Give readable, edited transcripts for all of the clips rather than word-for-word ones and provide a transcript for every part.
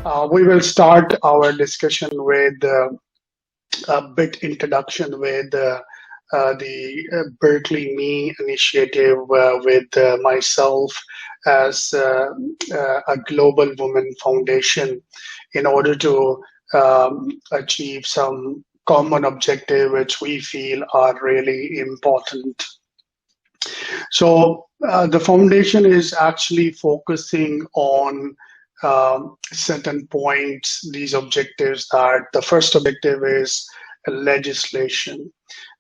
We will start our discussion with a bit introduction with the Berkeley Me initiative with myself as a global women foundation in order to achieve some common objective which we feel are really important. So the foundation is actually focusing on certain points, these objectives. That the first objective is legislation,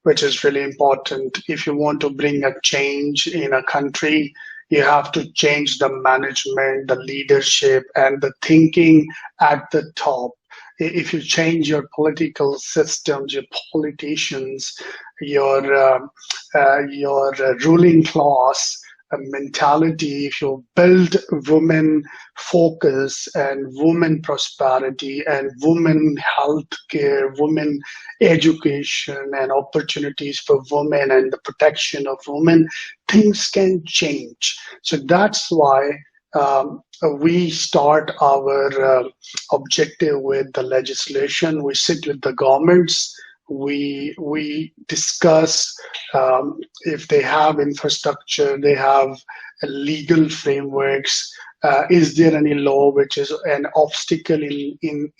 which is really important. If you want to bring a change in a country, you have to change the management, the leadership, and the thinking at the top. If you change your political systems, your politicians, your ruling class mentality, if you build women focus and women prosperity and women health care, women education and opportunities for women and the protection of women, things can change. So that's why we start our objective with the legislation. We sit with the governments. We discuss if they have infrastructure, they have legal frameworks. Is there any law which is an obstacle in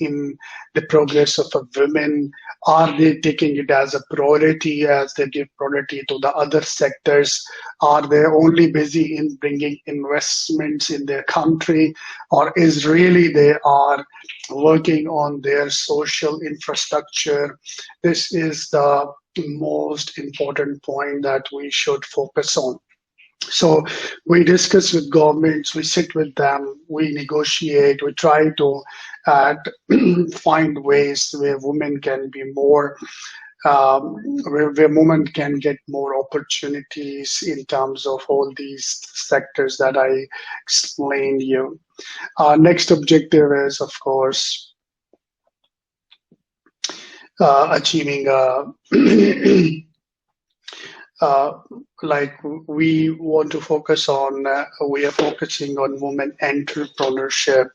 the progress of a women? Are they taking it as a priority as they give priority to the other sectors? Are they only busy in bringing investments in their country, or is really they are working on their social infrastructure? This is the most important point that we should focus on. So we discuss with governments, we sit with them, we negotiate, we try to find ways where women can be more, where women can get more opportunities in terms of all these sectors that I explained you. Our next objective is, of course, achieving like we want to focus on, we are focusing on women entrepreneurship.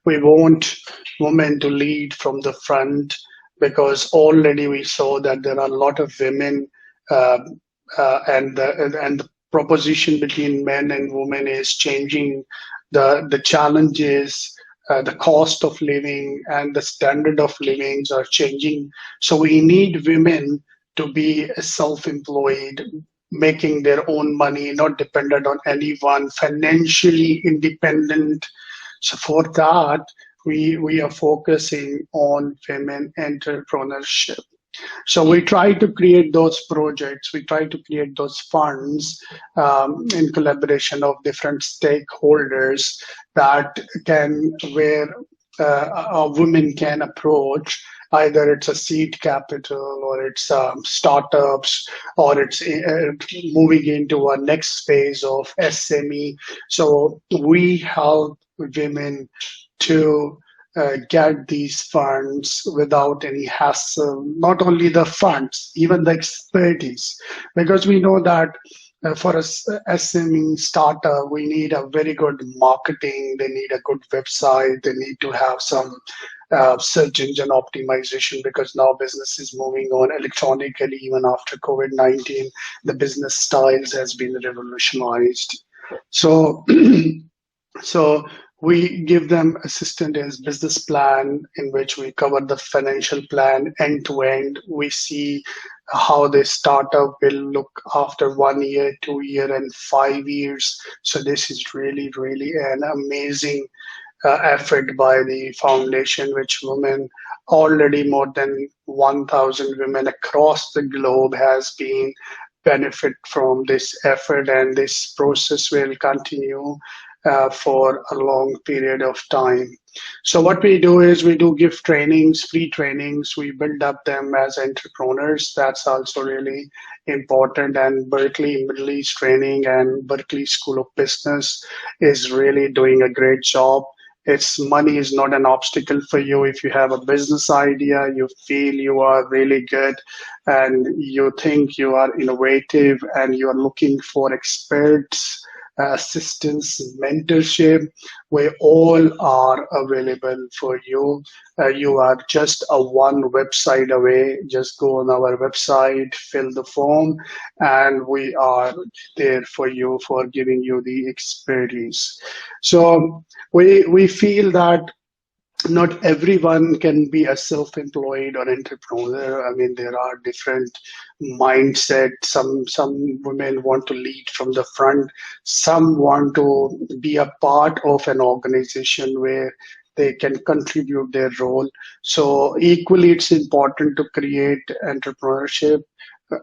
We want women to lead from the front because already we saw that there are a lot of women and the proposition between men and women is changing. The challenges, the cost of living and the standard of living are changing. So we need women to be self-employed, making their own money, not dependent on anyone, financially independent. So for that, we are focusing on women entrepreneurship. So we try to create those projects, we try to create those funds in collaboration of different stakeholders that can, where a woman can approach. Either it's a seed capital, or it's startups, or it's moving into a next phase of SME. So we help women to get these funds without any hassle. Not only the funds, even the expertise, because we know that for a SME startup, we need a very good marketing. They need a good website. They need to have some search engine optimization, because now business is moving on electronically. Even after COVID-19, the business styles has been revolutionized. So, so we give them assistance as business plan, in which we cover the financial plan end to end. We see how the startup will look after 1 year, 2 year, and 5 years. So this is really, really an amazing effort by the foundation, which women, already more than 1,000 women across the globe has been benefit from this effort, and this process will continue for a long period of time. So what we do is we do give trainings, free trainings. We build up them as entrepreneurs. That's also really important. And Berkeley Middle East Training and Berkeley School of Business is really doing a great job. It's money is not an obstacle for you. If you have a business idea, you feel you are really good and you think you are innovative and you are looking for experts assistance, mentorship. We all are available for you. You are just a one website away. Just go on our website, fill the form, and we are there for you for giving you the expertise. So we feel that not everyone can be a self-employed or entrepreneur. I mean, there are different mindsets. Some women want to lead from the front. Some want to be a part of an organization where they can contribute their role. So equally, it's important to create entrepreneurship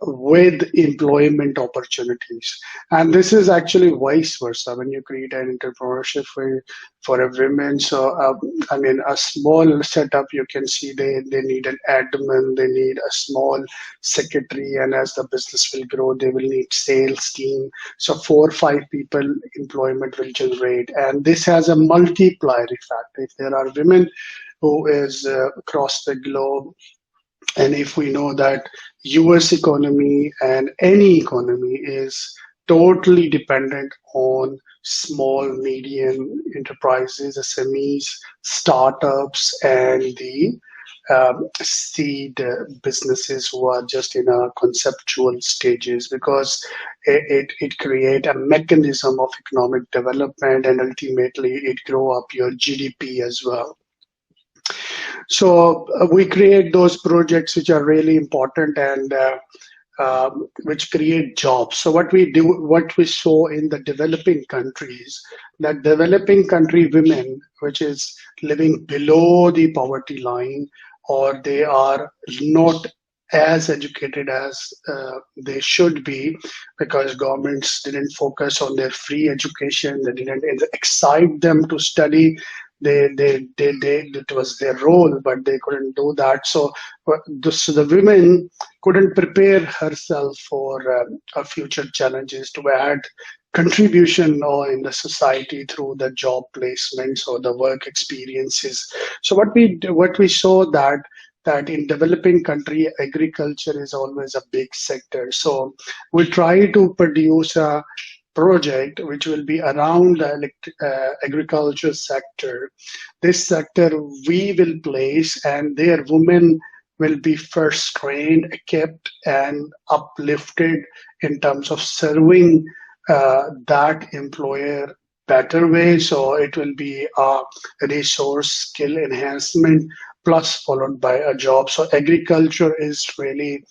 with employment opportunities. And this is actually vice versa when you create an entrepreneurship for a women. So, I mean, a small setup, you can see they need an admin, they need a small secretary, and as the business will grow, they will need sales team. So 4 or 5 people employment will generate. And this has a multiplier effect. If there are women who is across the globe, and if we know that US economy and any economy is totally dependent on small, medium enterprises, SMEs, startups, and the seed businesses who are just in a conceptual stages, because it create a mechanism of economic development, and ultimately it grow up your GDP as well. So we create those projects which are really important, and which create jobs. So what we do, what we saw in the developing countries, that developing country women, which is living below the poverty line, or they are not as educated as they should be, because governments didn't focus on their free education, they didn't excite them to study. It was their role, but they couldn't do that. So the women couldn't prepare herself for her future challenges to add contribution or in the society through the job placements or the work experiences. So what we saw that in developing country, agriculture is always a big sector. So we try to produce a project which will be around the agriculture sector. This sector we will place, and their women will be first trained, kept, and uplifted in terms of serving that employer better way. So it will be a resource skill enhancement plus followed by a job. So agriculture is really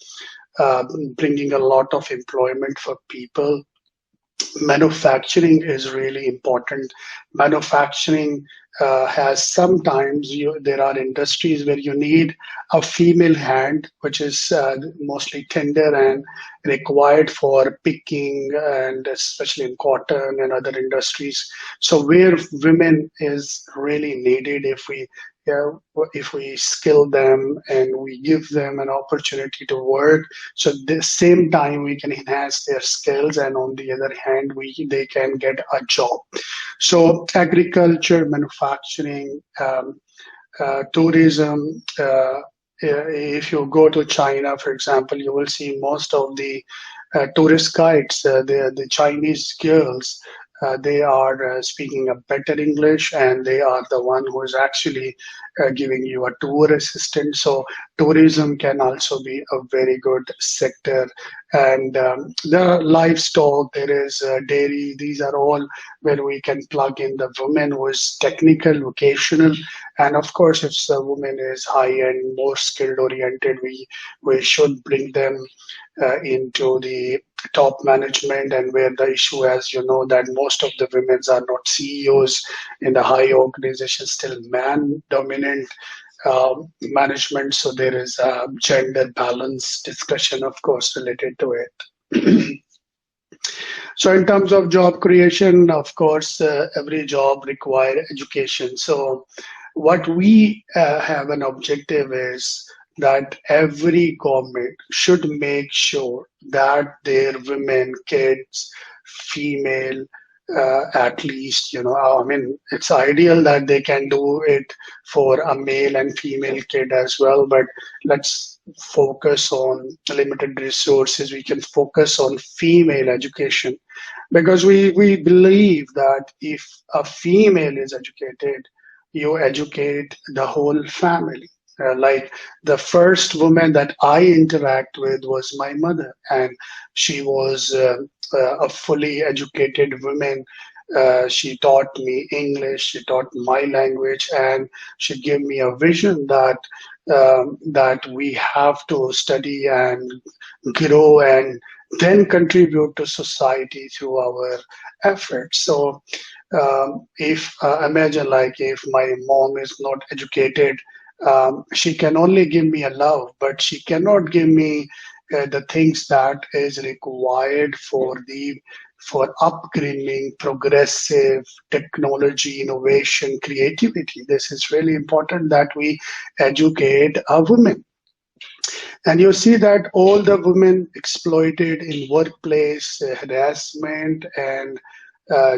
bringing a lot of employment for people. Manufacturing is really important. Manufacturing has sometimes there are industries where you need a female hand, which is mostly tender and required for picking, and especially in cotton and other industries. So where women is really needed, yeah, if we skill them and we give them an opportunity to work, so at the same time we can enhance their skills, and on the other hand they can get a job. So agriculture, manufacturing, tourism. If you go to China, for example, you will see most of the tourist guides, the Chinese girls. They are speaking a better English, and they are the one who is actually giving you a tour assistant. So tourism can also be a very good sector. And the livestock, there is dairy. These are all where we can plug in the woman who is technical, vocational, and of course, if the woman is high-end, more skilled-oriented, we should bring them into the top management. And where the issue, as you know, that most of the women are not CEOs in the high organizations, still man-dominant management. So there is a gender balance discussion, of course, related to it. So in terms of job creation, of course, every job requires education. So what we have an objective is that every government should make sure that their women, kids, female, at least, I mean, it's ideal that they can do it for a male and female kid as well, but let's focus on limited resources. We can focus on female education. because we believe that if a female is educated, you educate the whole family. Like the first woman that I interact with was my mother, and she was a fully educated woman. She taught me English, she taught my language, and she gave me a vision that we have to study and grow and then contribute to society through our efforts. So if imagine like if my mom is not educated, she can only give me a love, but she cannot give me the things that is required for upgrading, progressive technology, innovation, creativity. This is really important that we educate our women. And you see that all the women exploited in workplace harassment and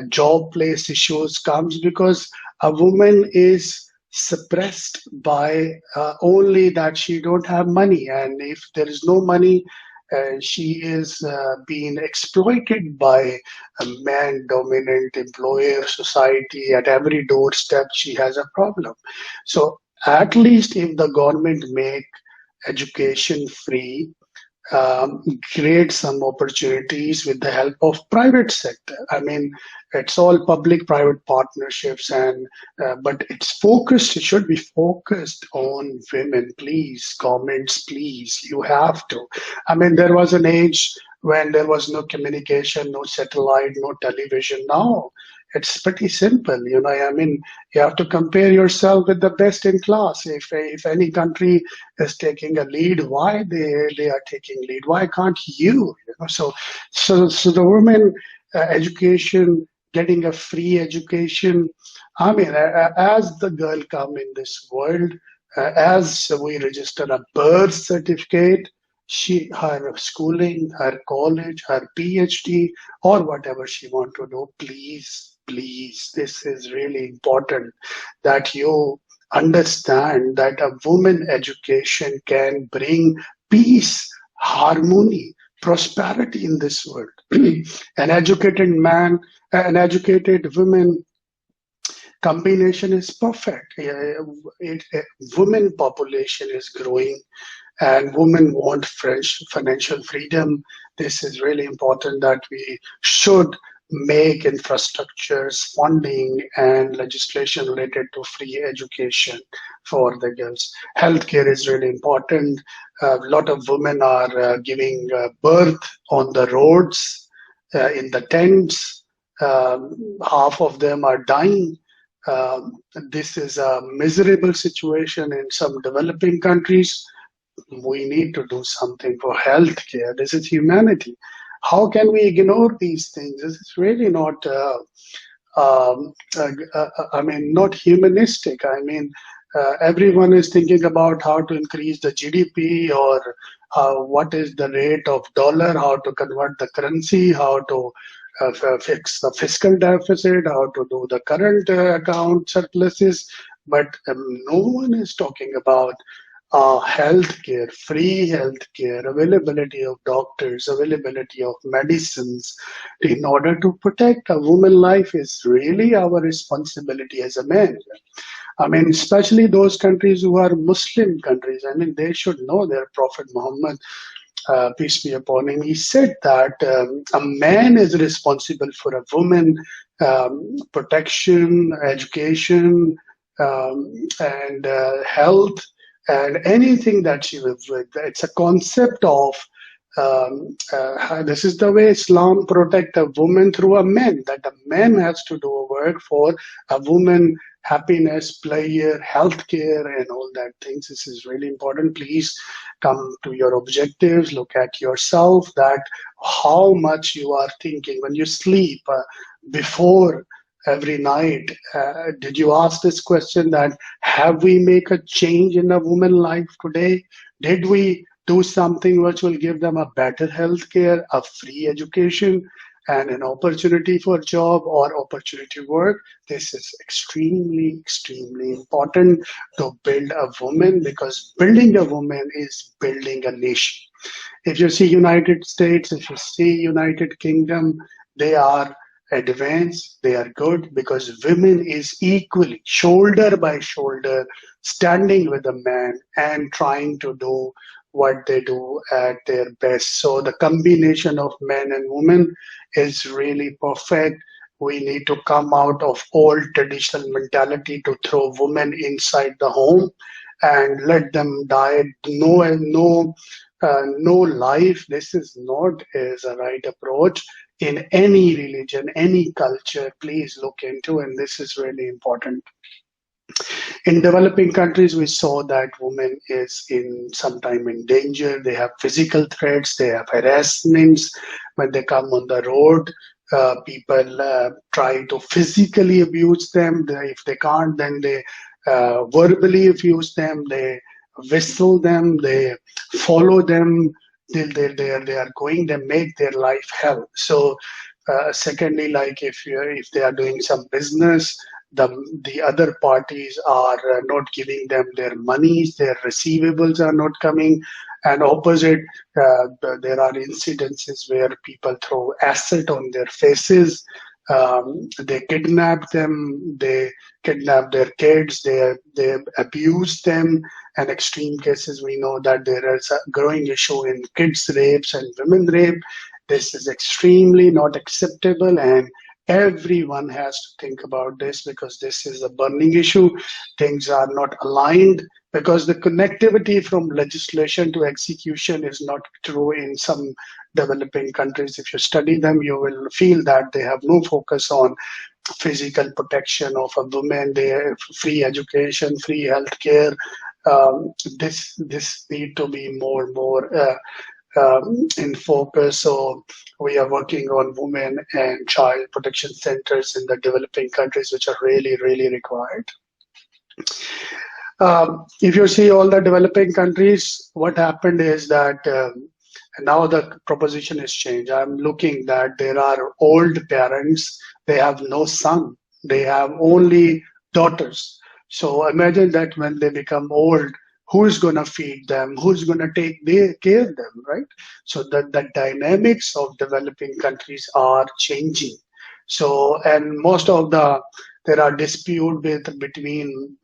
job place issues comes because a woman is suppressed by only that she don't have money, and if there is no money, she is being exploited by a man dominant employer society. At every doorstep she has a problem. So at least if the government make education free, create some opportunities with the help of private sector. I mean, it's all public-private partnerships, and but it's focused. It should be focused on women. Please, governments, please, you have to. I mean, there was an age when there was no communication, no satellite, no television. Now it's pretty simple. I mean, you have to compare yourself with the best in class. If any country is taking a lead, why they are taking lead? Why can't you? So the women education, getting a free education. I mean, as the girl come in this world, as we register a birth certificate, her schooling, her college, her PhD, or whatever she want to do, please, please, this is really important that you understand that a woman education can bring peace, harmony, prosperity in this world. An educated man, an educated woman combination is perfect. Women population is growing and women want fresh financial freedom. This is really important that we should make infrastructures, funding, and legislation related to free education for the girls. Healthcare is really important. A lot of women are giving birth on the roads, in the tents. Half of them are dying. This is a miserable situation in some developing countries. We need to do something for healthcare. This is humanity. How can we ignore these things? This is really not, I mean, not humanistic. I mean, everyone is thinking about how to increase the GDP or what is the rate of dollar, how to convert the currency, how to fix the fiscal deficit, how to do the current account surpluses. But no one is talking about healthcare, free healthcare, availability of doctors, availability of medicines. In order to protect a woman's life is really our responsibility as a man. I mean, especially those countries who are Muslim countries. I mean, they should know their Prophet Muhammad, peace be upon him. He said that a man is responsible for a woman, protection, education, and health, and anything that she lives with. It's a concept of this is the way Islam protect a woman through a man, that a man has to do work for a woman, happiness, pleasure, healthcare, and all that things. This is really important. Please come to your objectives, look at yourself, that how much you are thinking when you sleep, before every night. Did you ask this question that have we make a change in a woman life today? Did we do something which will give them a better health care, a free education, and an opportunity for job or opportunity work? This is extremely, extremely important to build a woman, because building a woman is building a nation. If you see United States, if you see United Kingdom, they are advanced, they are good, because women is equally shoulder by shoulder standing with a man and trying to do what they do at their best. So the combination of men and women is really perfect. We need to come out of old traditional mentality to throw women inside the home and let them die. No life. This is not is a right approach in any religion, any culture. Please look into, and this is really important. In developing countries, we saw that women is in sometime in danger. They have physical threats, they have harassments when they come on the road. People try to physically abuse them. If they can't, then they verbally abuse them. They whistle them. They follow them till they are going. They make their life hell. So, secondly, like if they are doing some business, the other parties are not giving them their monies, their receivables are not coming, and opposite, there are incidences where people throw acid on their faces. They kidnap them, they kidnap their kids, they abuse them. And extreme cases, we know that there is a growing issue in kids rapes and women rape. This is extremely not acceptable, and everyone has to think about this because this is a burning issue. Things are not aligned because the connectivity from legislation to execution is not true in some developing countries. If you study them, you will feel that they have no focus on physical protection of a woman, their free education, free healthcare. This need to be more in focus. So we are working on women and child protection centers in the developing countries, which are really, really required. If you see all the developing countries, what happened is that now the proposition is changed. I'm looking that there are old parents, they have no son, they have only daughters. So imagine that when they become old, who's going to feed them, who's going to take care of them, right? So the dynamics of developing countries are changing. So, and most of there are dispute between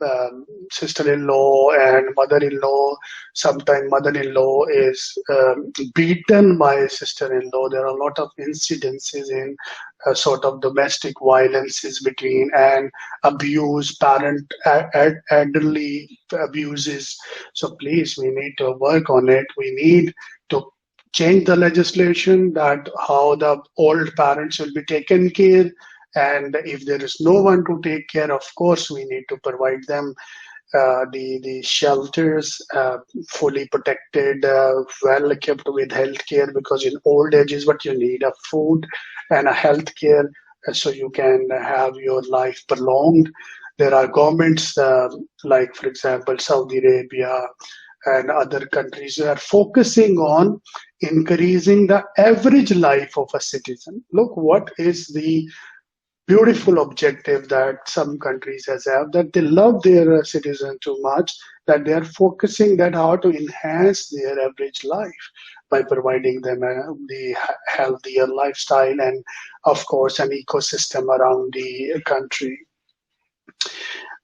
sister-in-law and mother-in-law. Sometimes mother-in-law is beaten by sister-in-law. There are a lot of incidences in sort of domestic violences between and abuse, parent elderly abuses. So please, we need to work on it. We need to change the legislation that how the old parents will be taken care, and if there is no one to take care, of course we need to provide them the shelters, fully protected, well equipped with healthcare, because in old age is what you need, a food and a healthcare, so you can have your life prolonged. There are governments like, for example, Saudi Arabia and other countries who are focusing on increasing the average life of a citizen. Look, what is the beautiful objective that some countries has have, that they love their citizens too much, that they are focusing that how to enhance their average life by providing them the healthier lifestyle and of course an ecosystem around the country.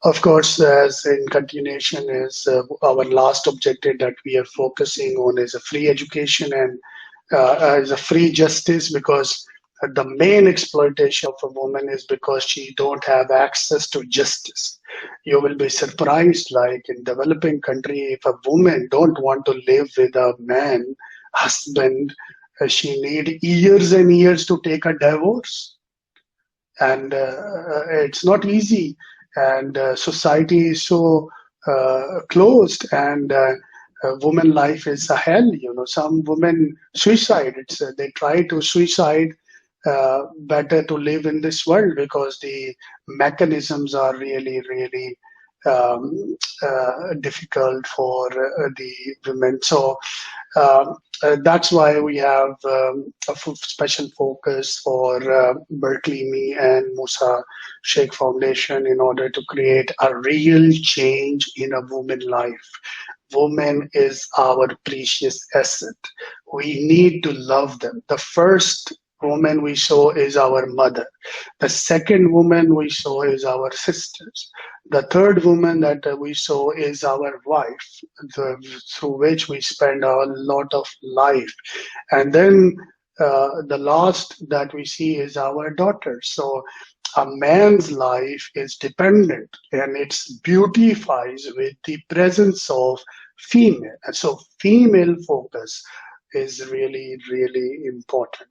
Of course, as in continuation is our last objective that we are focusing on is a free education and is a free justice, because the main exploitation of a woman is because she don't have access to justice. You will be surprised, like in developing country, if a woman don't want to live with a man, husband, she need years and years to take a divorce. And it's not easy. And society is so closed, and woman life is a hell. You know, some women suicide. It's they try to suicide. Better to live in this world because the mechanisms are really, really difficult for the women. So that's why we have special focus for Berkeley, Me, and Musa Shaikh Foundation in order to create a real change in a woman life. Woman is our precious asset. We need to love them. The first woman we saw is our mother. The second woman we saw is our sisters. The third woman that we saw is our wife, through which we spend a lot of life. And then the last that we see is our daughter. So a man's life is dependent and it's beautifies with the presence of female. And so female focus is really, really important.